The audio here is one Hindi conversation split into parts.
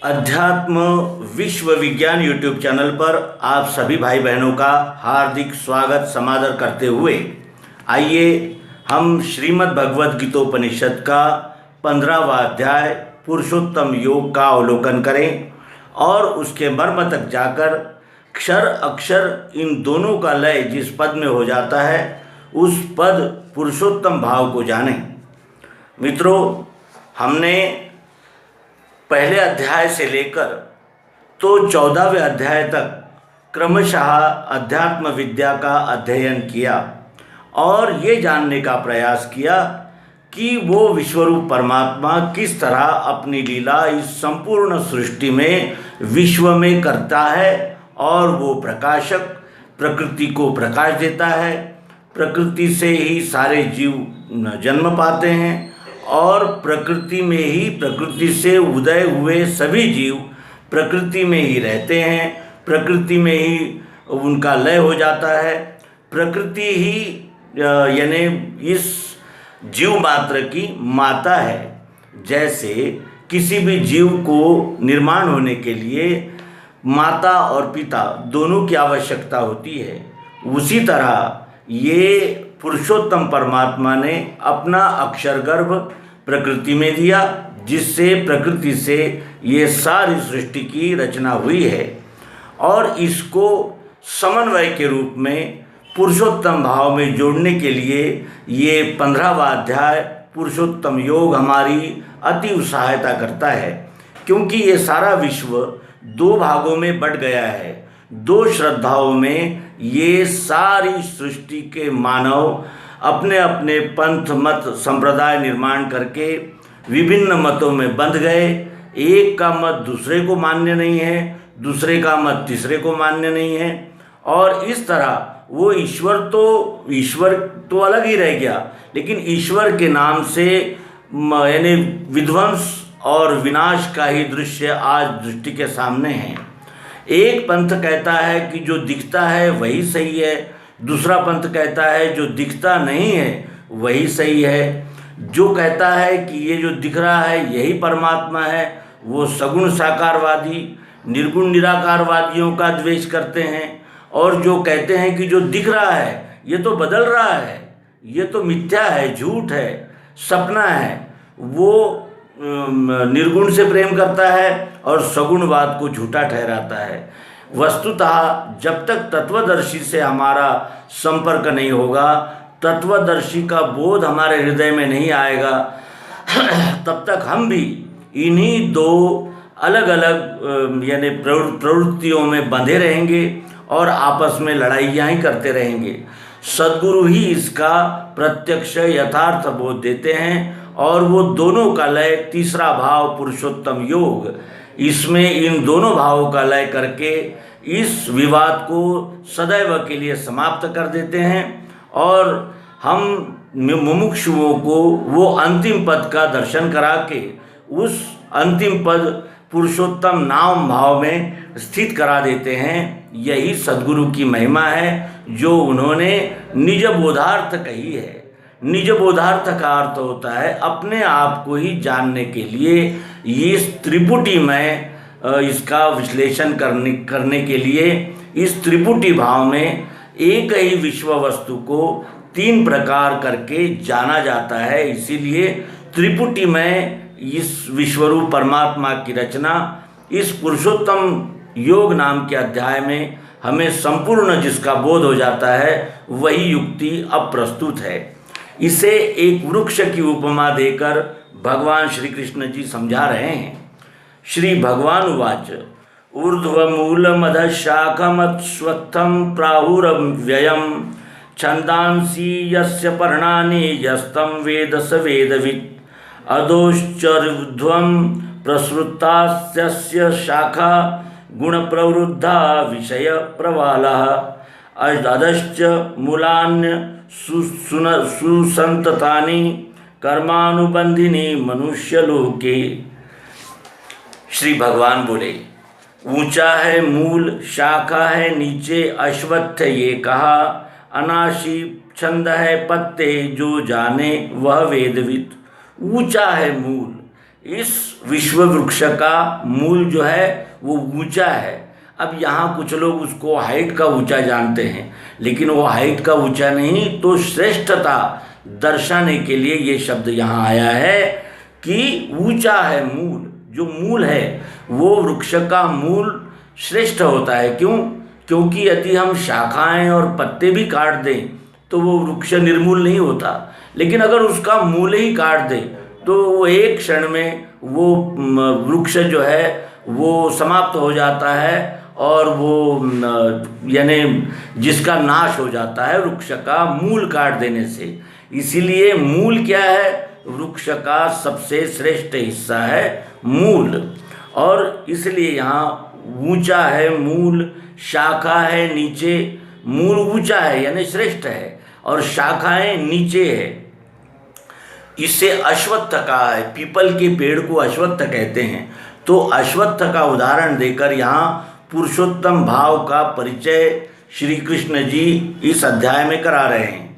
अध्यात्म विश्व विज्ञान यूट्यूब चैनल पर आप सभी भाई बहनों का हार्दिक स्वागत समादर करते हुए आइए हम श्रीमद् भगवद गीतोपनिषद का 15वां अध्याय पुरुषोत्तम योग का अवलोकन करें और उसके मर्म तक जाकर क्षर अक्षर इन दोनों का लय जिस पद में हो जाता है उस पद पुरुषोत्तम भाव को जानें। मित्रों, हमने पहले अध्याय से लेकर तो 14वें अध्याय तक क्रमशः अध्यात्म विद्या का अध्ययन किया और ये जानने का प्रयास किया कि वो विश्वरूप परमात्मा किस तरह अपनी लीला इस संपूर्ण सृष्टि में विश्व में करता है और वो प्रकाशक प्रकृति को प्रकाश देता है। प्रकृति से ही सारे जीव जन्म पाते हैं और प्रकृति से उदय हुए सभी जीव प्रकृति में ही रहते हैं, प्रकृति में ही उनका लय हो जाता है। प्रकृति ही यानी इस जीव मात्र की माता है। जैसे किसी भी जीव को निर्माण होने के लिए माता और पिता दोनों की आवश्यकता होती है, उसी तरह ये पुरुषोत्तम परमात्मा ने अपना अक्षर गर्भ प्रकृति में दिया, जिससे प्रकृति से ये सारी सृष्टि की रचना हुई है और इसको समन्वय के रूप में पुरुषोत्तम भाव में जोड़ने के लिए ये 15वां अध्याय पुरुषोत्तम योग हमारी अति सहायता करता है। क्योंकि ये सारा विश्व दो भागों में बट गया है, दो श्रद्धाओं में ये सारी सृष्टि के मानव अपने अपने पंथ मत संप्रदाय निर्माण करके विभिन्न मतों में बंध गए। एक का मत दूसरे को मान्य नहीं है, दूसरे का मत तीसरे को मान्य नहीं है और इस तरह वो ईश्वर तो अलग ही रह गया, लेकिन ईश्वर के नाम से यानी विध्वंस और विनाश का ही दृश्य आज दृष्टि के सामने है। एक पंथ कहता है कि जो दिखता है वही सही है, दूसरा पंथ कहता है जो दिखता नहीं है वही सही है। जो कहता है कि ये जो दिख रहा है यही परमात्मा है, वो सगुण साकारवादी निर्गुण निराकारवादियों का द्वेष करते हैं। और जो कहते हैं कि जो दिख रहा है ये तो बदल रहा है, ये तो मिथ्या है, झूठ है, सपना है, वो निर्गुण से प्रेम करता है और सगुणवाद को झूठा ठहराता है। वस्तुतः जब तक तत्वदर्शी से हमारा संपर्क नहीं होगा, तत्वदर्शी का बोध हमारे हृदय में नहीं आएगा, तब तक हम भी इन्हीं दो अलग अलग यानी प्रवृत्तियों में बंधे रहेंगे और आपस में लड़ाइयाँ ही करते रहेंगे। सद्गुरु ही इसका प्रत्यक्ष यथार्थ बोध देते हैं और वो दोनों का लय तीसरा भाव पुरुषोत्तम योग, इसमें इन दोनों भावों का लय करके इस विवाद को सदैव के लिए समाप्त कर देते हैं और हम मुमुक्षुओं को वो अंतिम पद का दर्शन करा के उस अंतिम पद पुरुषोत्तम नाम भाव में स्थित करा देते हैं। यही सद्गुरु की महिमा है जो उन्होंने निज बोधार्थ कही है। निज बोधार्थ का अर्थ होता है अपने आप को ही जानने के लिए इस त्रिपुटी में इसका विश्लेषण करने के लिए इस त्रिपुटी भाव में एक ही विश्व वस्तु को तीन प्रकार करके जाना जाता है। इसीलिए त्रिपुटी में इस विश्वरूप परमात्मा की रचना इस पुरुषोत्तम योग नाम के अध्याय में हमें संपूर्ण जिसका बोध हो जाता है वही युक्ति अब प्रस्तुत है। इसे एक वृक्ष की उपमा देकर भगवान श्री कृष्ण जी समझा रहे हैं। श्री भगवान उवाच ऊर्ध्वमूलमधशाखमश्वत्थं प्राहुरव्ययं छन्दांसि यस्य पर्णानि यस्तं वेद स वेदवित् अधोश्चर्ध्वं प्रसृतास्य शाखा गुणप्रवृद्धा विषय प्रवालः अधश्च मूलान्य सुसंततानि कर्मानुबंधिनी मनुष्यलोके। श्री भगवान बोले, ऊंचा है मूल, शाखा है नीचे, अश्वत्थ ये कहा, अनाशी छंद है पत्ते, जो जाने वह वेदवित्। ऊंचा है मूल इस विश्व वृक्ष का मूल जो है वो ऊंचा है। अब यहाँ कुछ लोग उसको हाइट का ऊंचा जानते हैं, लेकिन वो हाइट का ऊंचा नहीं, तो श्रेष्ठता दर्शाने के लिए ये शब्द यहाँ आया है कि ऊंचा है मूल। जो मूल है वो वृक्ष का मूल श्रेष्ठ होता है। क्यों? क्योंकि यदि हम शाखाएं और पत्ते भी काट दें तो वो वृक्ष निर्मूल नहीं होता, लेकिन अगर उसका मूल ही काट दें तो वो एक क्षण में वो वृक्ष जो है वो समाप्त हो जाता है, और वो यानी जिसका नाश हो जाता है वृक्ष का मूल काट देने से। इसीलिए मूल क्या है? वृक्ष का सबसे श्रेष्ठ हिस्सा है मूल, और इसलिए यहाँ ऊंचा है मूल, शाखा है नीचे। मूल ऊंचा है यानी श्रेष्ठ है, और शाखाएं नीचे है। इसे अश्वत्थ कहा है, पीपल के पेड़ को अश्वत्थ कहते हैं। तो अश्वत्थ का उदाहरण देकर यहाँ पुरुषोत्तम भाव का परिचय श्री कृष्ण जी इस अध्याय में करा रहे हैं।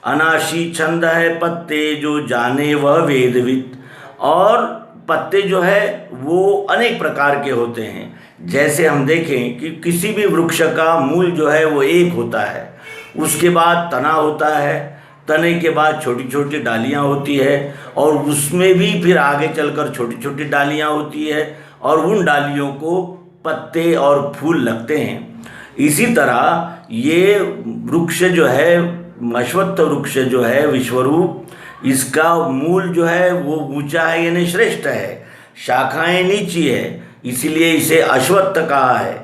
अनाशी छंद है पत्ते जो जाने वह वेदविद। और पत्ते जो है वो अनेक प्रकार के होते हैं। जैसे हम देखें कि किसी भी वृक्ष का मूल जो है वो एक होता है, उसके बाद तना होता है, तने के बाद छोटी छोटी डालियाँ होती है, और उसमें भी फिर आगे चलकर छोटी छोटी डालियाँ होती है, और उन डालियों को पत्ते और फूल लगते हैं। इसी तरह ये वृक्ष जो है, अश्वत्थ वृक्ष जो है विश्वरूप, इसका मूल जो है वो ऊंचा है यानी श्रेष्ठ है, शाखाएं नीची है, इसीलिए इसे अश्वत्थ कहा है।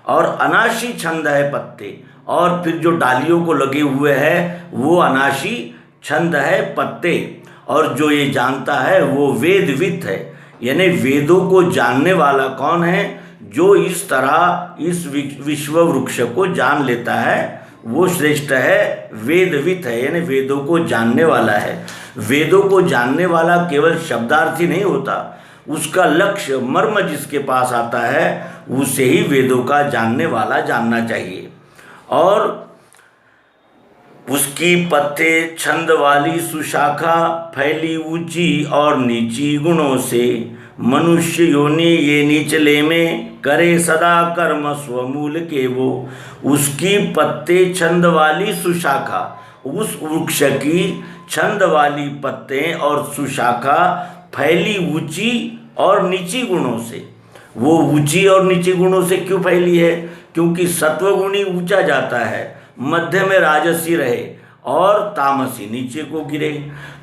और अनाशी छंद है पत्ते, और फिर जो डालियों को लगे हुए हैं वो अनाशी छंद है पत्ते। और जो ये जानता है वो वेदविद है, यानी वेदों को जानने वाला कौन है? जो इस तरह इस विश्व वृक्ष को जान लेता है वो श्रेष्ठ है, वेदविद है, यानी वेदों को जानने वाला है। वेदों को जानने वाला केवल शब्दार्थी नहीं होता, उसका लक्ष्य मर्म जिसके पास आता है उसे ही वेदों का जानने वाला जानना चाहिए। और उसकी पत्ते छंद वाली सुशाखा फैली ऊंची और नीची गुणों से, मनुष्य योनि ये निचले में करे सदा कर्म स्वमूल के वो। उसकी पत्ते छंद वाली सुशाखा, उस वृक्ष की छंद वाली पत्ते और सुशाखा फैली ऊंची और नीची गुणों से। वो ऊंची और नीची गुणों से क्यों फैली है? क्योंकि सत्वगुणी ऊंचा जाता है, मध्य में राजसी रहे और तामसी नीचे को गिरे।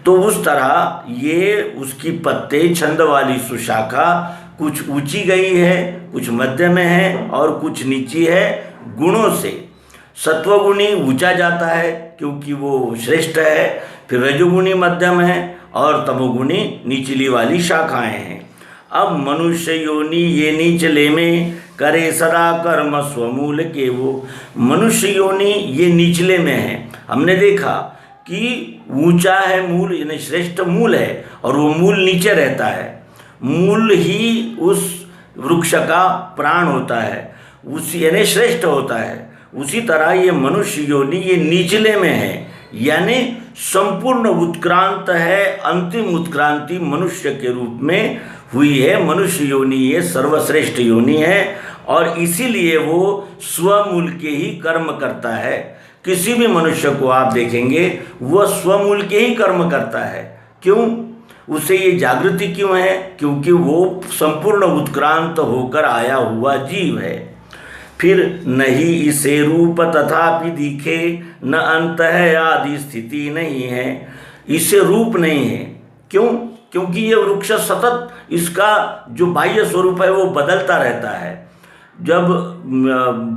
तो उस तरह ये उसकी पत्ते छंद वाली सुशाखा कुछ ऊंची गई है, कुछ मध्य में है और कुछ नीची है गुणों से। सत्वगुणी ऊंचा जाता है क्योंकि वो श्रेष्ठ है, फिर रजोगुणी मध्यम है और तमोगुणी निचली वाली शाखाएं हैं। अब मनुष्य योनि ये नीचले में करे सदा कर्म स्वमूल के वो। मनुष्य योनि ये निचले में है। हमने देखा कि ऊंचा है मूल यानी श्रेष्ठ मूल है और वो मूल नीचे रहता है। मूल ही उस वृक्ष का प्राण होता है, उसी यानी श्रेष्ठ होता है। उसी तरह ये मनुष्य योनि ये निचले में है, यानी संपूर्ण उत्क्रांत है। अंतिम उत्क्रांति मनुष्य के रूप में हुई है। मनुष्य योनि ये सर्वश्रेष्ठ योनि है और इसीलिए वो स्वमूल के ही कर्म करता है। किसी भी मनुष्य को आप देखेंगे वह स्वमूल के ही कर्म करता है। क्यों? उसे ये जागृति क्यों है? क्योंकि वो संपूर्ण उत्क्रांत होकर आया हुआ जीव है। फिर नहीं इसे रूप तथापि दिखे, न अंत है आदि स्थिति नहीं है। इसे रूप नहीं है। क्यों? क्योंकि ये वृक्ष सतत इसका जो बाह्य स्वरूप है वो बदलता रहता है। जब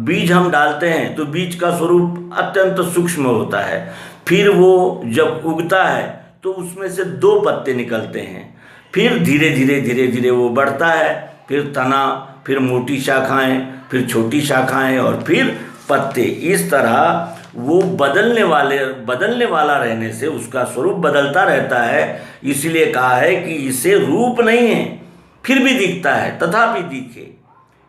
बीज हम डालते हैं तो बीज का स्वरूप अत्यंत सूक्ष्म होता है, फिर वो जब उगता है तो उसमें से 2 पत्ते निकलते हैं, फिर धीरे धीरे वो बढ़ता है, फिर तना, फिर मोटी शाखाएं, फिर छोटी शाखाएं और फिर पत्ते। इस तरह वो बदलने वाला रहने से उसका स्वरूप बदलता रहता है। इसलिए कहा है कि इसे रूप नहीं है, फिर भी दिखता है, तथापि दिखे।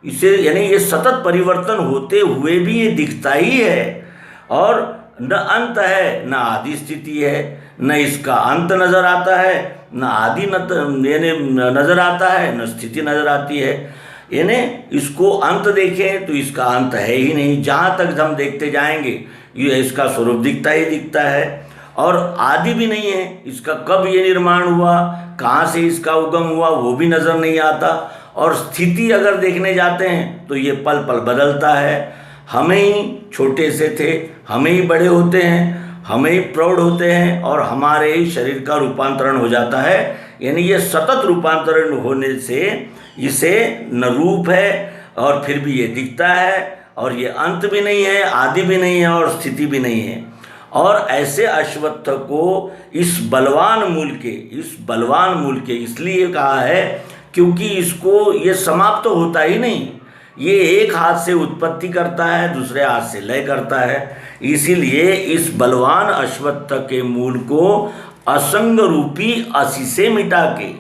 इसे यानी ये सतत परिवर्तन होते हुए भी ये दिखता ही है और न अंत है न आदि स्थिति है। न इसका अंत नज़र आता है, न आदि यानी नज़र आता है, न स्थिति नज़र आती है। यानी इसको अंत देखें तो इसका अंत है ही नहीं, जहाँ तक हम देखते जाएंगे ये इसका स्वरूप दिखता ही दिखता है। और आदि भी नहीं है, इसका कब ये निर्माण हुआ, कहाँ से इसका उगम हुआ वो भी नज़र नहीं आता। और स्थिति अगर देखने जाते हैं तो ये पल पल बदलता है। हमें ही छोटे से थे, हमें ही बड़े होते हैं, हमें ही प्रौढ़ होते हैं और हमारे ही शरीर का रूपांतरण हो जाता है। यानी ये सतत रूपांतरण होने से इसे न रूप है और फिर भी ये दिखता है, और ये अंत भी नहीं है, आदि भी नहीं है और स्थिति भी नहीं है। और ऐसे अश्वत्थ को इस बलवान मूल के इसलिए कहा है क्योंकि इसको ये समाप्त तो होता ही नहीं, ये एक हाथ से उत्पत्ति करता है, दूसरे हाथ से लय करता है। इसीलिए इस बलवान अश्वत्थ के मूल को असंग रूपी असी से मिटा के,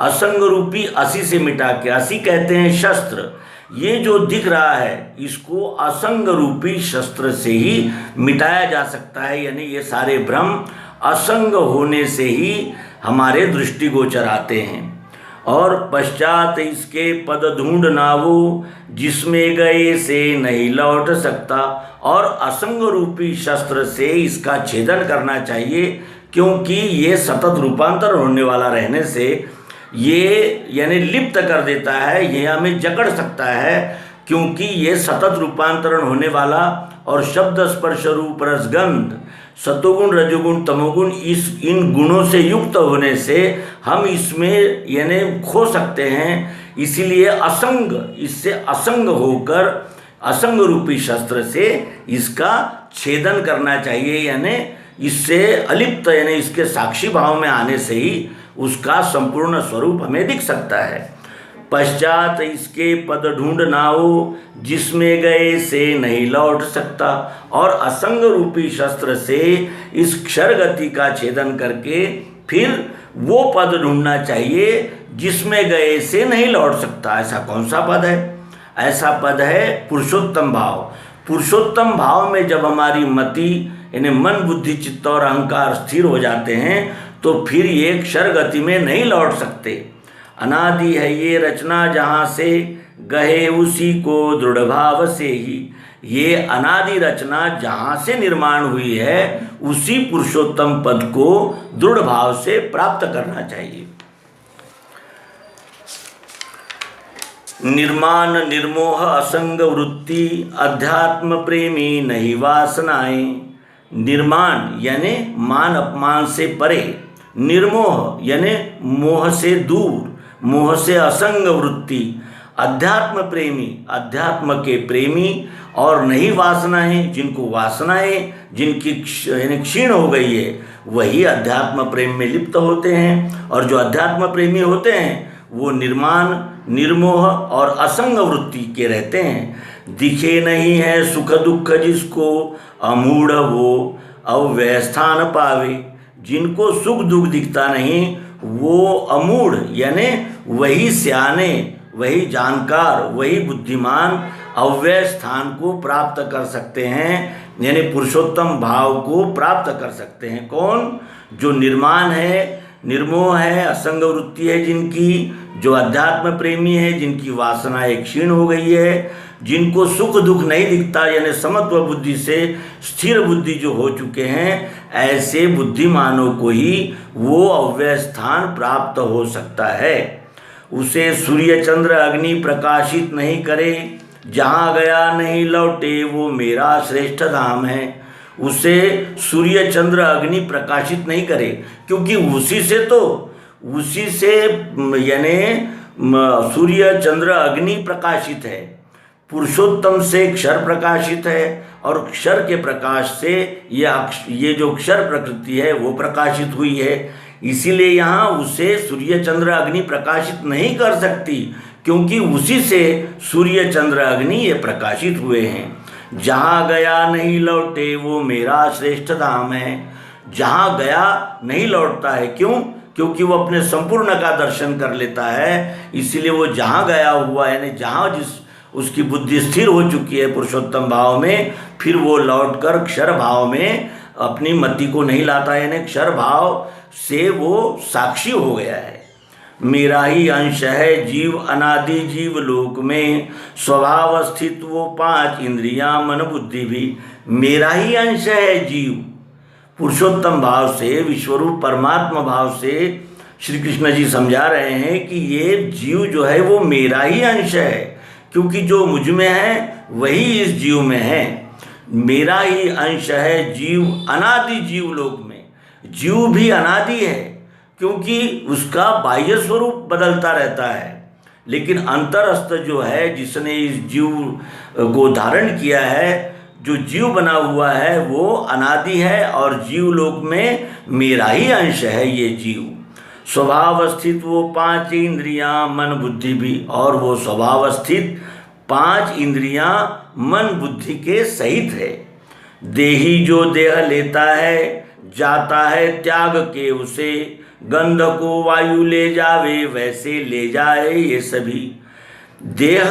असंग रूपी असी से मिटा के, असी कहते हैं शस्त्र, ये जो दिख रहा है इसको असंग रूपी शस्त्र से ही मिटाया जा सकता है। यानी ये सारे भ्रम असंग होने से ही हमारे दृष्टिगोचर आते हैं। और पश्चात इसके पद ढूंढ नावो, जिसमें गए से नहीं लौट सकता। और असंग रूपी शस्त्र से इसका छेदन करना चाहिए, क्योंकि ये सतत रूपांतर होने वाला रहने से ये यानी लिप्त कर देता है, ये हमें जकड़ सकता है, क्योंकि ये सतत रूपांतरण होने वाला और शब्द स्पर्श रूप रसगंध सतोगुण रजोगुण तमोगुण इन गुणों से युक्त होने से हम इसमें यानी खो सकते हैं। इसीलिए इससे असंग होकर असंग रूपी शस्त्र से इसका छेदन करना चाहिए। यानी इससे अलिप्त यानी इसके साक्षी भाव में आने से ही उसका संपूर्ण स्वरूप हमें दिख सकता है। पश्चात इसके पद ढूंढ नाओ, जिसमें गए से नहीं लौट सकता। और असंग रूपी शस्त्र से इस क्षर गति का छेदन करके फिर वो पद ढूंढना चाहिए जिसमें गए से नहीं लौट सकता। ऐसा कौन सा पद है? ऐसा पद है पुरुषोत्तम भाव। पुरुषोत्तम भाव में जब हमारी मति यानी मन बुद्धि चित्त और अहंकार स्थिर हो जाते हैं तो फिर ये क्षर गति में नहीं लौट सकते। अनादि है ये रचना, जहाँ से गए उसी को दृढ़ भाव से ही। ये अनादि रचना जहाँ से निर्माण हुई है उसी पुरुषोत्तम पद को दृढ़ भाव से प्राप्त करना चाहिए। निर्माण निर्मोह असंग वृत्ति, अध्यात्म प्रेमी नहीं वासनाएं। निर्माण यानी मान अपमान से परे, निर्मोह यानी मोह से दूर, मोह से असंग वृत्ति, अध्यात्म प्रेमी अध्यात्म के प्रेमी, और नहीं वासनाएं जिनको वासनाएं जिनकी यानी क्षीण हो गई है वही अध्यात्म प्रेम में लिप्त होते हैं। और जो अध्यात्म प्रेमी होते हैं वो निर्माण निर्मोह और असंग वृत्ति के रहते हैं। दिखे नहीं है सुख दुख जिसको, अमूढ़ वो अव्यय स्थान पावे। जिनको सुख दुख दिखता नहीं वो अमूढ़ यानी वही सियाने, वही जानकार, वही बुद्धिमान अव्यय स्थान को प्राप्त कर सकते हैं, यानी पुरुषोत्तम भाव को प्राप्त कर सकते हैं। कौन? जो निर्माण है, निर्मोह है, असंग वृत्ति है जिनकी, जो अध्यात्म प्रेमी है, जिनकी वासनाएं क्षीण हो गई है, जिनको सुख दुख नहीं दिखता यानी समत्व बुद्धि से स्थिर बुद्धि जो हो चुके हैं, ऐसे बुद्धिमानों को ही वो अव्यय स्थान प्राप्त हो सकता है। उसे सूर्य चंद्र अग्नि प्रकाशित नहीं करे, जहाँ गया नहीं लौटे वो मेरा श्रेष्ठ धाम है। उसे सूर्य चंद्र अग्नि प्रकाशित नहीं करे, क्योंकि उसी से यानी सूर्य चंद्र अग्नि प्रकाशित है, पुरुषोत्तम से क्षर प्रकाशित है, और क्षर के प्रकाश से ये जो क्षर प्रकृति है वो प्रकाशित हुई है। इसीलिए यहाँ उसे सूर्य चंद्र अग्नि प्रकाशित नहीं कर सकती, क्योंकि उसी से सूर्य चंद्र अग्नि ये प्रकाशित हुए हैं। जहाँ गया नहीं लौटे वो मेरा श्रेष्ठ धाम है। जहाँ गया नहीं लौटता है, क्यों? क्योंकि वो अपने संपूर्ण का दर्शन कर लेता है। इसीलिए वो जहाँ गया हुआ यानी जहाँ उसकी बुद्धि स्थिर हो चुकी है पुरुषोत्तम भाव में, फिर वो लौटकर क्षर भाव में अपनी मति को नहीं लाता, यानी क्षर भाव से वो साक्षी हो गया है। मेरा ही अंश है जीव अनादि जीव लोक में, स्वभाव स्थित वो 5 इंद्रियां मन बुद्धि भी। मेरा ही अंश है जीव, पुरुषोत्तम भाव से, विश्वरूप परमात्मा भाव से श्री कृष्ण जी समझा रहे हैं कि ये जीव जो है वो मेरा ही अंश है, क्योंकि जो मुझ में है वही इस जीव में है। मेरा ही अंश है जीव अनादि जीव लोक में। जीव भी अनादि है क्योंकि उसका बाह्य स्वरूप बदलता रहता है, लेकिन अंतरस्थ जो है, जिसने इस जीव को धारण किया है, जो जीव बना हुआ है, वो अनादि है और जीव लोक में मेरा ही अंश है ये जीव। स्वभाव स्थित वो 5 इंद्रियां मन बुद्धि भी, और वो स्वभाव स्थित 5 इंद्रियां मन बुद्धि के सहित है। देही जो देह लेता है जाता है त्याग के उसे, गंध को वायु ले जावे वैसे ले जाए ये सभी। देह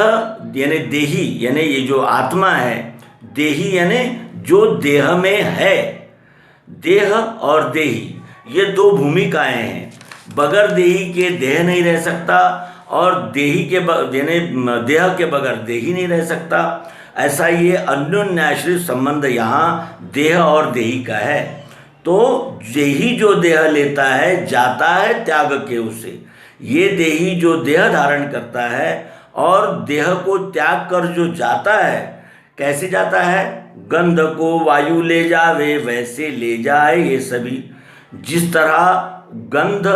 यानी देही, यानी ये जो आत्मा है, देही यानी जो देह में है। देह और देही ये 2 भूमिकाएं हैं। बगैर देही के देह नहीं रह सकता और देही के यानी देह के बगैर देही नहीं रह सकता। ऐसा ये अन्योन्याश्रित संबंध यहाँ देह और देही का है। तो देही जो देह लेता है जाता है त्याग के उसे। ये देही जो देह धारण करता है और देह को त्याग कर जो जाता है, कैसे जाता है? गंध को वायु ले जावे वैसे ले जाए ये सभी। जिस तरह गंध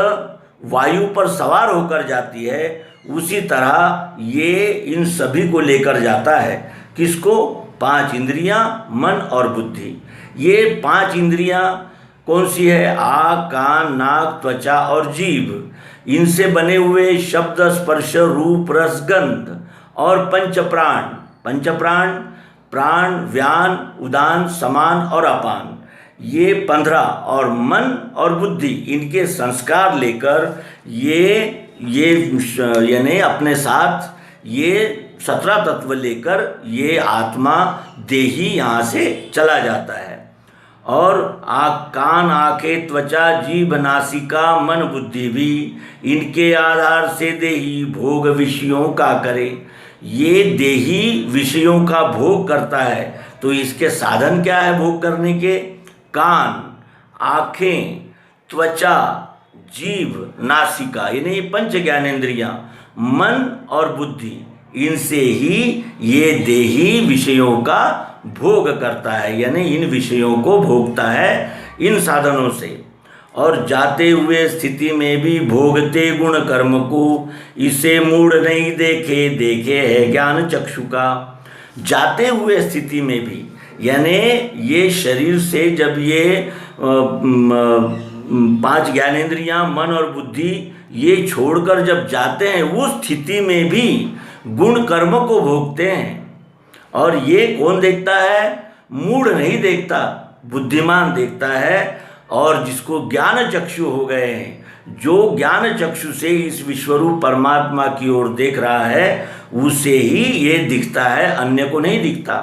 वायु पर सवार होकर जाती है, उसी तरह ये इन सभी को लेकर जाता है। किसको? 5 इंद्रियां, मन और बुद्धि। ये 5 इंद्रियां कौन सी है? आँख, कान, नाक, त्वचा और जीभ। इनसे बने हुए शब्द, स्पर्श, रूप, रस, गंध और पंचप्राण। पंचप्राण प्राण, व्यान, उदान, समान और अपान, ये 15 और मन और बुद्धि, इनके संस्कार लेकर ये यानी अपने साथ ये 17 तत्व लेकर ये आत्मा देही यहाँ से चला जाता है। और कान, आँखें, त्वचा, जीभ, नासिका, मन, बुद्धि भी, इनके आधार से देही भोग विषयों का करे। ये देही विषयों का भोग करता है, तो इसके साधन क्या है भोग करने के? कान, आँखें, त्वचा, जीभ, नासिका, यानी ये 5 ज्ञानेंद्रियां, मन और बुद्धि, इनसे ही ये देही विषयों का भोग करता है, यानी इन विषयों को भोगता है इन साधनों से। और जाते हुए स्थिति में भी भोगते गुण कर्म को, इसे मूढ़ नहीं देखे, देखे है ज्ञान चक्षु का। जाते हुए स्थिति में भी, यानी ये शरीर से जब ये 5 ज्ञानेंद्रियां, मन और बुद्धि ये छोड़कर जब जाते हैं, उस स्थिति में भी गुण कर्म को भोगते हैं। और ये कौन देखता है? मूढ़ नहीं देखता, बुद्धिमान देखता है। और जिसको ज्ञान चक्षु हो गए हैं, जो ज्ञान चक्षु से इस विश्वरूप परमात्मा की ओर देख रहा है, उसे ही ये दिखता है, अन्य को नहीं दिखता।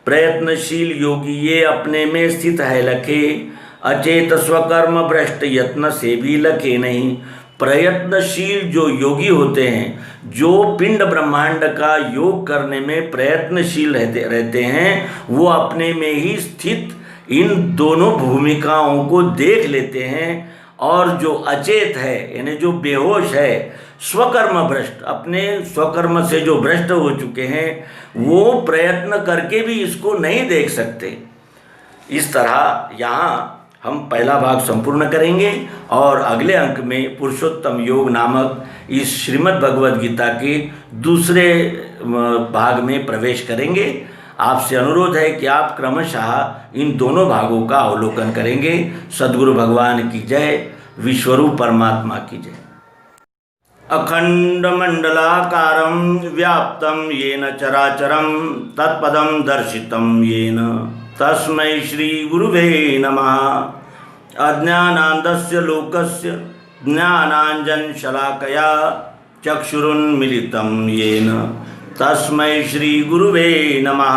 प्रयत्नशील योगी ये अपने में स्थित है लखे, अचेत स्वकर्म भ्रष्ट यत्न से भी लखे नहीं। प्रयत्नशील जो योगी होते हैं, जो पिंड ब्रह्मांड का योग करने में प्रयत्नशील रहते हैं, वो अपने में ही स्थित इन दोनों भूमिकाओं को देख लेते हैं। और जो अचेत है, यानी जो बेहोश है, स्वकर्म भ्रष्ट, अपने स्वकर्म से जो भ्रष्ट हो चुके हैं, वो प्रयत्न करके भी इसको नहीं देख सकते। इस तरह यहाँ हम पहला भाग संपूर्ण करेंगे और अगले अंक में पुरुषोत्तम योग नामक इस श्रीमद् भगवद गीता के दूसरे भाग में प्रवेश करेंगे। आपसे अनुरोध है कि आप क्रमशः इन दोनों भागों का अवलोकन करेंगे। सद्गुरु भगवान की जय, विश्वरूप परमात्मा की जय। अखंड मंडलाकारं व्याप्तं येन चराचरं तत्पदं दर्शितं येन तस्मै श्री गुरुवे नमः। अज्ञानान्धस्य लोकस्य ज्ञानाञ्जनशलाकया चक्षुरुन्मिलितं येन तस्मै श्री गुरुवे नमः।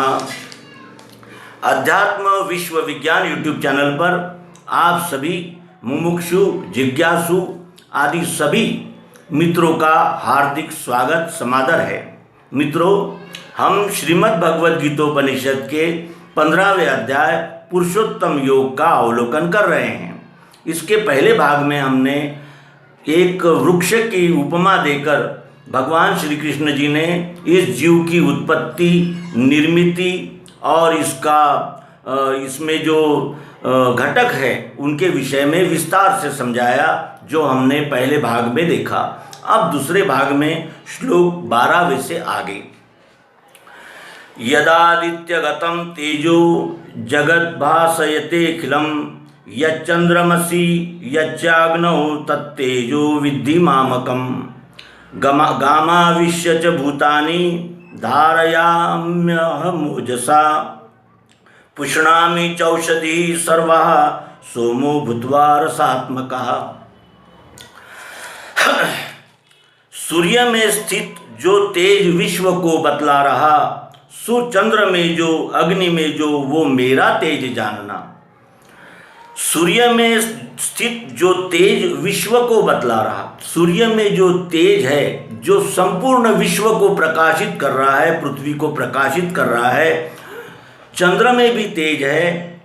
अध्यात्म विश्व विज्ञान यूट्यूब चैनल पर आप सभी मुमुक्षु, जिज्ञासु आदि सभी मित्रों का हार्दिक स्वागत समादर है। मित्रों, हम श्रीमद् भगवद गीतोपनिषद के 15वें अध्याय पुरुषोत्तम योग का अवलोकन कर रहे हैं। इसके पहले भाग में हमने एक वृक्ष की उपमा देकर भगवान श्री कृष्ण जी ने इस जीव की उत्पत्ति, निर्मिति और इसमें जो घटक है उनके विषय में विस्तार से समझाया, जो हमने पहले भाग में देखा। अब दूसरे भाग में श्लोक 12वें से आगे। यदादित्यगतं तेजो जगद्भासयतेऽखिलं यच्चंद्रमसि यच्चाग्नौ तत्तेजो विद्धि मामकम् गामाविश्य च भूतानि धारयाम्यहमोजसा पुष्णामि चौषधिः सर्वः सोमो भूत्वा रसात्मकः। सूर्य में स्थित जो तेज विश्व को बतला रहा, सुचंद्र में जो, अग्नि में जो, वो मेरा तेज जानना। सूर्य में स्थित जो तेज विश्व को बतला रहा, सूर्य में जो तेज है जो संपूर्ण विश्व को प्रकाशित कर रहा है, पृथ्वी को प्रकाशित कर रहा है, चंद्र में भी तेज है,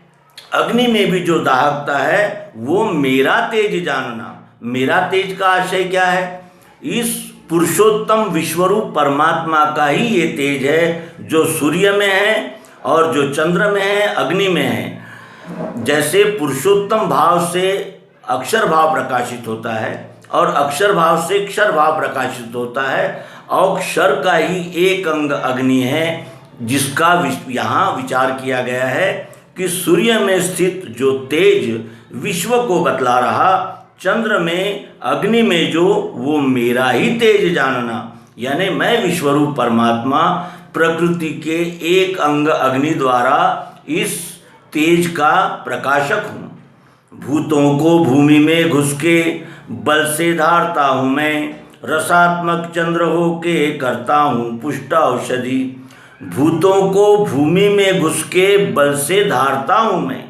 अग्नि में भी जो दाहकता है, वो मेरा तेज जानना। मेरा तेज का आशय क्या है? इस पुरुषोत्तम विश्वरूप परमात्मा का ही ये तेज है, जो सूर्य में है और जो चंद्र में है, अग्नि में है। जैसे पुरुषोत्तम भाव से अक्षर भाव प्रकाशित होता है और अक्षर भाव से क्षर भाव प्रकाशित होता है, और क्षर का ही एक अंग अग्नि है, जिसका यहाँ विचार किया गया है कि सूर्य में स्थित जो तेज विश्व को बतला रहा, चंद्र में, अग्नि में जो, वो मेरा ही तेज जानना। यानी मैं विश्वरूप परमात्मा प्रकृति के एक अंग अग्नि द्वारा इस तेज का प्रकाशक हूँ। भूतों को भूमि में घुस के बल से धारता हूँ मैं, रसात्मक चंद्र हो के करता हूँ पुष्ट औषधि। भूतों को भूमि में घुस के बल से धारता हूँ मैं,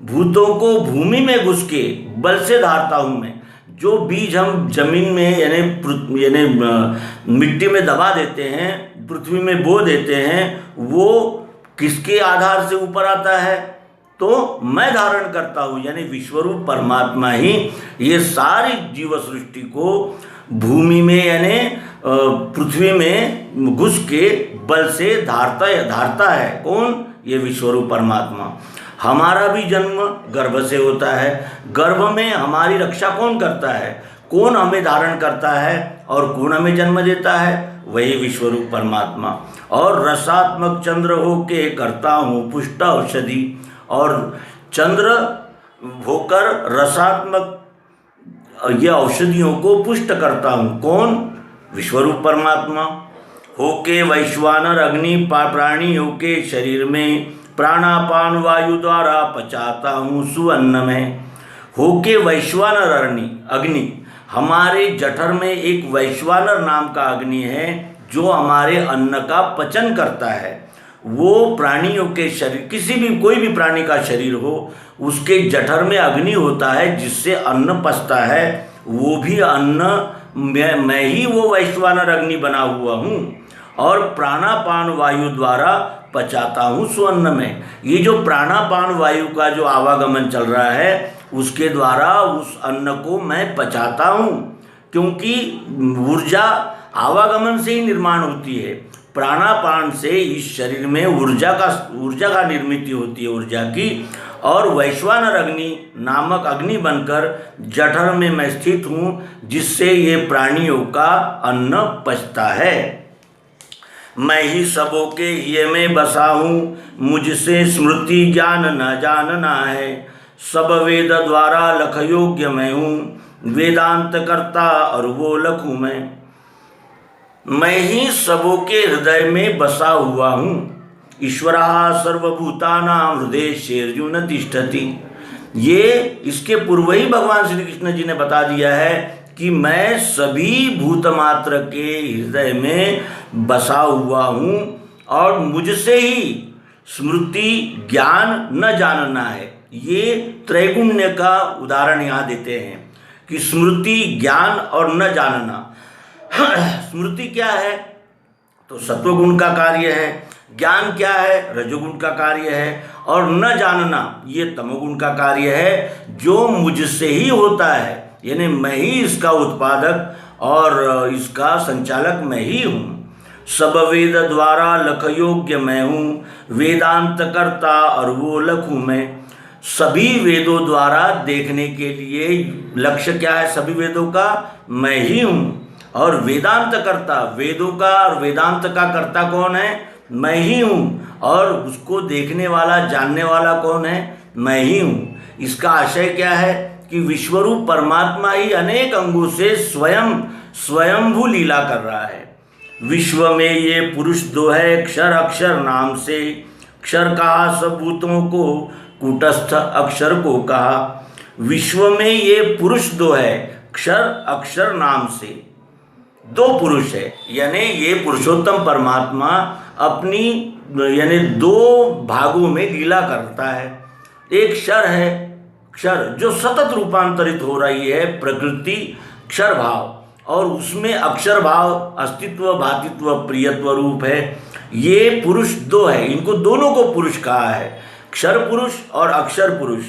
भूतों को भूमि में घुस के बल से धारता हूँ मैं। जो बीज हम जमीन में यानी मिट्टी में दबा देते हैं, पृथ्वी में बो देते हैं, वो किसके आधार से ऊपर आता है? तो मैं धारण करता हूँ, यानी विश्वरूप परमात्मा ही ये सारी जीव सृष्टि को भूमि में यानी पृथ्वी में घुस के बल से धारता है। कौन? ये विश्वरूप परमात्मा। हमारा भी जन्म गर्भ से होता है। गर्भ में हमारी रक्षा कौन करता है? कौन हमें धारण करता है और कौन हमें जन्म देता है? वही विश्वरूप परमात्मा। और रसात्मक चंद्र हो के करता हूँ पुष्ट औषधि, और चंद्र होकर रसात्मक ये औषधियों को पुष्ट करता हूँ। कौन? विश्वरूप परमात्मा। होके वैश्वानर अग्नि प्राणी होके शरीर में प्राणापान वायु द्वारा पचाता हूँ सुअन्न में। होके वैश्वानर अग्नि, हमारे जठर में एक वैश्वानर नाम का अग्नि है जो हमारे अन्न का पचन करता है। वो प्राणियों के शरीर, किसी भी कोई भी प्राणी का शरीर हो, उसके जठर में अग्नि होता है जिससे अन्न पचता है। वो भी अन्न मैं ही वो वैश्वानर अग्नि बना हुआ हूँ, और प्राणापान वायु द्वारा पचाता हूँ सुअन्न में। ये जो प्राणापान वायु का जो आवागमन चल रहा है, उसके द्वारा उस अन्न को मैं पचाता हूँ, क्योंकि ऊर्जा आवागमन से ही निर्माण होती है। प्राणापान से इस शरीर में ऊर्जा का निर्मित होती है, ऊर्जा की। और वैश्वानर अग्नि नामक अग्नि बनकर जठर में मैं स्थित हूँ, जिससे ये प्राणियों का अन्न पचता है। मैं ही सबों के ये में बसा हूँ, मुझसे स्मृति ज्ञान न जानना है। सब वेद द्वारा लख योग्य मैं हूँ, वेदांत करता और वो लखूँ मैं ही सबों के हृदय में बसा हुआ हूँ। ईश्वरः सर्वभूतानां हृदयेषु तिष्ठति। ये इसके पूर्व ही भगवान श्री कृष्ण जी ने बता दिया है कि मैं सभी भूतमात्र के हृदय में बसा हुआ हूँ और मुझसे ही स्मृति ज्ञान न जानना है। ये त्रैगुण्य का उदाहरण यहाँ देते हैं कि स्मृति ज्ञान और न जानना। स्मृति क्या है तो सत्वगुण का कार्य है, ज्ञान क्या है रजोगुण का कार्य है, और न जानना ये तमोगुण का कार्य है, जो मुझसे ही होता है, यानी मैं ही इसका उत्पादक और इसका संचालक मैं ही हूँ। सब वेद द्वारा लख योग्य मैं हूँ, वेदांत करता और वो लखूँ मैं। सभी वेदों द्वारा देखने के लिए लक्ष्य क्या है सभी वेदों का, मैं ही हूँ। और वेदांत करता, वेदों का और वेदांत का कर्ता कौन है, मैं ही हूँ। और उसको देखने वाला जानने वाला कौन है, मैं ही हूँ। इसका आशय क्या है कि विश्वरूप परमात्मा ही अनेक अंगों से स्वयंभू लीला कर रहा है। विश्व में ये पुरुष दो है, क्षर अक्षर नाम से। क्षर कहा सब भूतों को, कूटस्थ अक्षर को कहा। विश्व में ये पुरुष दो है, क्षर अक्षर नाम से। दो पुरुष है, यानी ये पुरुषोत्तम परमात्मा अपनी यानी दो भागों में लीला करता है। एक क्षर है, क्षर जो सतत रूपांतरित हो रही है प्रकृति, क्षर भाव, और उसमें अक्षर भाव अस्तित्व भातित्व प्रियत्व रूप है। ये पुरुष दो है, इनको दोनों को पुरुष कहा है, क्षर पुरुष और अक्षर पुरुष।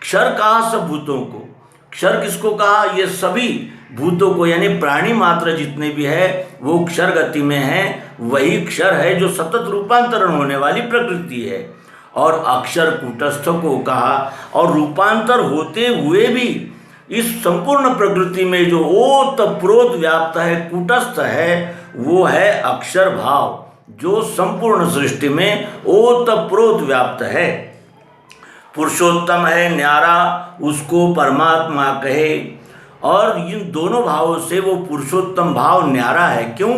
क्षर कहा सब भूतों को, क्षर किसको कहा, ये सभी भूतों को, यानी प्राणी मात्र जितने भी है वो क्षर गति में है, वही क्षर है जो सतत रूपांतरण होने वाली प्रकृति है। और अक्षर कूटस्थ को कहा, और रूपांतर होते हुए भी इस संपूर्ण प्रकृति में जो ओतप्रोत व्याप्त है, कूटस्थ है, वो है अक्षर भाव, जो संपूर्ण सृष्टि में ओतप्रोत व्याप्त है। पुरुषोत्तम है न्यारा, उसको परमात्मा कहे। और इन दोनों भावों से वो पुरुषोत्तम भाव न्यारा है। क्यों?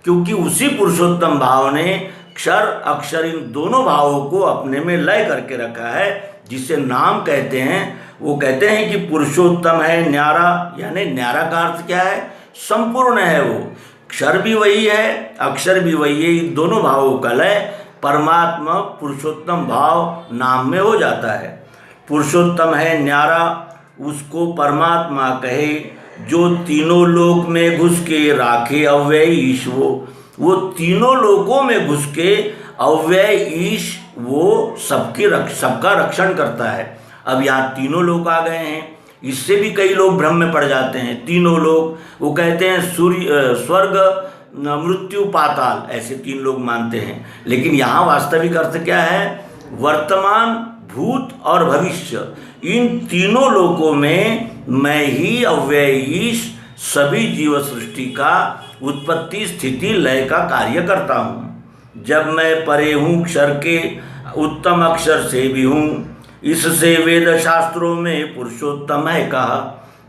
क्योंकि उसी पुरुषोत्तम भाव ने क्षर अक्षर इन दोनों भावों को अपने में लय करके रखा है, जिसे नाम कहते हैं। वो कहते हैं कि पुरुषोत्तम है न्यारा, यानी न्यारा का अर्थ क्या है, संपूर्ण है वो। क्षर भी वही है, अक्षर भी वही है, इन दोनों भावों का लय परमात्मा पुरुषोत्तम भाव नाम में हो जाता है। पुरुषोत्तम है न्यारा, उसको परमात्मा कहे, जो तीनों लोक में घुस के राखे अव्यय ईश। वो तीनों लोकों में घुस के अव्यय ईश, वो सबका रक्षण करता है। अब यहाँ तीनों लोक आ गए हैं, इससे भी कई लोग भ्रम में पड़ जाते हैं। तीनों लोक, वो कहते हैं सूर्य, स्वर्ग, मृत्यु, पाताल, ऐसे तीन लोग मानते हैं। लेकिन यहाँ वास्तविक अर्थ क्या है, वर्तमान, भूत और भविष्य, इन तीनों लोकों में मैं ही अव्यय ईश सभी जीव सृष्टि का उत्पत्ति स्थिति लय का कार्य करता हूँ। जब मैं परे हूँ क्षर के, उत्तम अक्षर से भी हूँ, इससे वेद शास्त्रों में पुरुषोत्तम है कहा।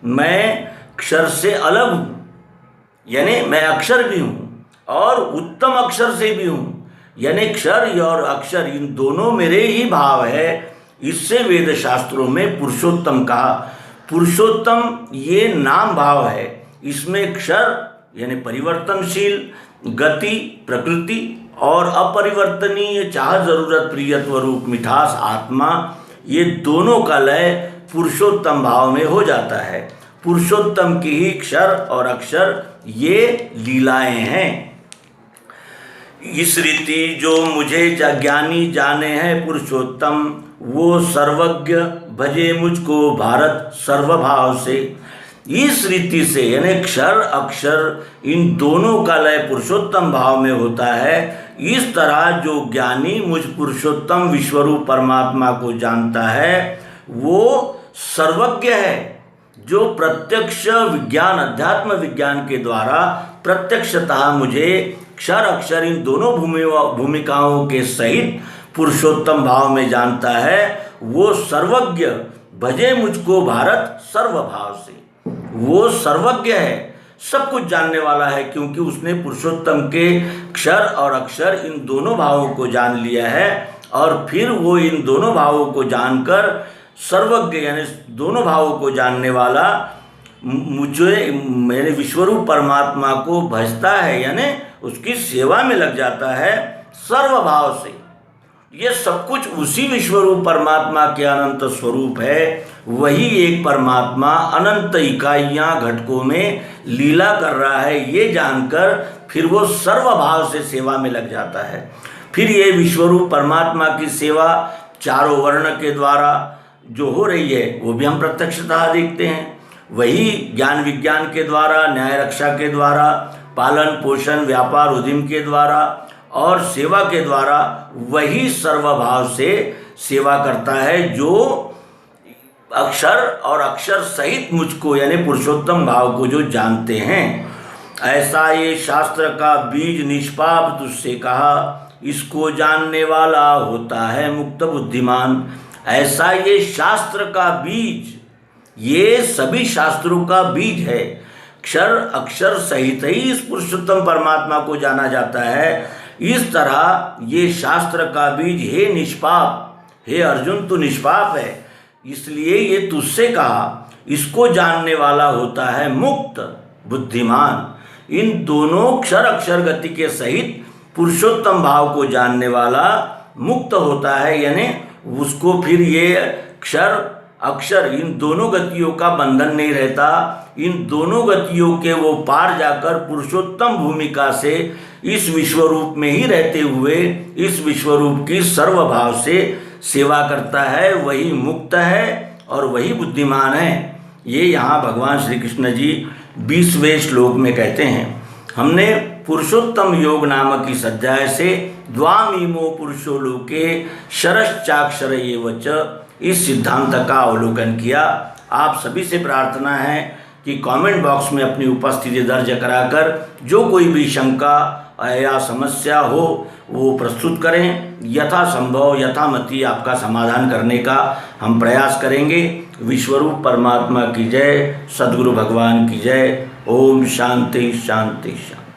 मैं क्षर से अलग हूँ, यानी मैं अक्षर भी हूँ और उत्तम अक्षर से भी हूँ, यानी क्षर और अक्षर इन दोनों मेरे ही भाव है। इससे वेद शास्त्रों में पुरुषोत्तम कहा। पुरुषोत्तम ये नाम भाव है, इसमें क्षर यानी परिवर्तनशील, गति प्रकृति, और अपरिवर्तनीय चाह जरूरत प्रियत्व रूप मिठास आत्मा, ये दोनों का लय पुरुषोत्तम भाव में हो जाता है। पुरुषोत्तम की ही क्षर और अक्षर ये लीलाएं हैं। इस रीति जो मुझे ज्ञानी जाने हैं पुरुषोत्तम, वो सर्वज्ञ भजे मुझको भारत सर्वभाव से। इस रीति से यानी क्षर अक्षर इन दोनों का लय पुरुषोत्तम भाव में होता है। इस तरह जो ज्ञानी मुझ पुरुषोत्तम विश्वरूप परमात्मा को जानता है, वो सर्वज्ञ है, जो प्रत्यक्ष विज्ञान अध्यात्म विज्ञान के द्वारा प्रत्यक्षतः मुझे क्षर अक्षर इन दोनों भूमिकाओं के सहित पुरुषोत्तम भाव में जानता है। वो सर्वज्ञ भजे मुझको भारत सर्वभाव से, वो सर्वज्ञ है, सब कुछ जानने वाला है, क्योंकि उसने पुरुषोत्तम के क्षर और अक्षर इन दोनों भावों को जान लिया है। और फिर वो इन दोनों भावों को जानकर सर्वज्ञ यानी दोनों भावों को जानने वाला मुझे मेरे विश्वरूप परमात्मा को भजता है, यानी उसकी सेवा में लग जाता है सर्वभाव से। ये सब कुछ उसी विश्वरूप परमात्मा के अनंत स्वरूप है। वही एक परमात्मा अनंत इकाइयाँ घटकों में लीला कर रहा है, ये जानकर फिर वो सर्वभाव से सेवा में लग जाता है। फिर ये विश्वरूप परमात्मा की सेवा चारों वर्ण के द्वारा जो हो रही है वो भी हम प्रत्यक्षतः देखते हैं। वही ज्ञान विज्ञान के द्वारा, न्याय रक्षा के द्वारा, पालन पोषण व्यापार उद्यम के द्वारा और सेवा के द्वारा वही सर्वभाव से सेवा करता है, जो अक्षर और अक्षर सहित मुझको यानी पुरुषोत्तम भाव को जो जानते हैं। ऐसा ये शास्त्र का बीज निष्पाप तुझसे कहा, इसको जानने वाला होता है मुक्त बुद्धिमान। ऐसा ये शास्त्र का बीज, ये सभी शास्त्रों का बीज है। क्षर अक्षर सहित ही इस पुरुषोत्तम परमात्मा को जाना जाता है। इस तरह ये शास्त्र का बीज, हे निष्पाप, हे अर्जुन तू निष्पाप है, इसलिए ये तुझसे कहा, इसको जानने वाला होता है मुक्त बुद्धिमान। इन दोनों क्षर अक्षर गति के सहित पुरुषोत्तम भाव को जानने वाला मुक्त होता है, यानी उसको फिर ये क्षर अक्षर इन दोनों गतियों का बंधन नहीं रहता। इन दोनों गतियों के वो पार जाकर पुरुषोत्तम भूमिका से इस विश्वरूप में ही रहते हुए इस विश्वरूप की सर्वभाव से सेवा करता है। वही मुक्त है और वही बुद्धिमान है। ये यहाँ भगवान श्री कृष्ण जी 20वें श्लोक में कहते हैं। हमने पुरुषोत्तम योग नामक इस अध्याय से द्वामीमो पुरुषो लोके शरश्चाक्षर एव च इस सिद्धांत का अवलोकन किया। आप सभी से प्रार्थना है कि कमेंट बॉक्स में अपनी उपस्थिति दर्ज कराकर जो कोई भी शंका या समस्या हो वो प्रस्तुत करें। यथासंभव यथामति आपका समाधान करने का हम प्रयास करेंगे। विश्वरूप परमात्मा की जय, सद्गुरु भगवान की जय। ओम शांति शांति शांति।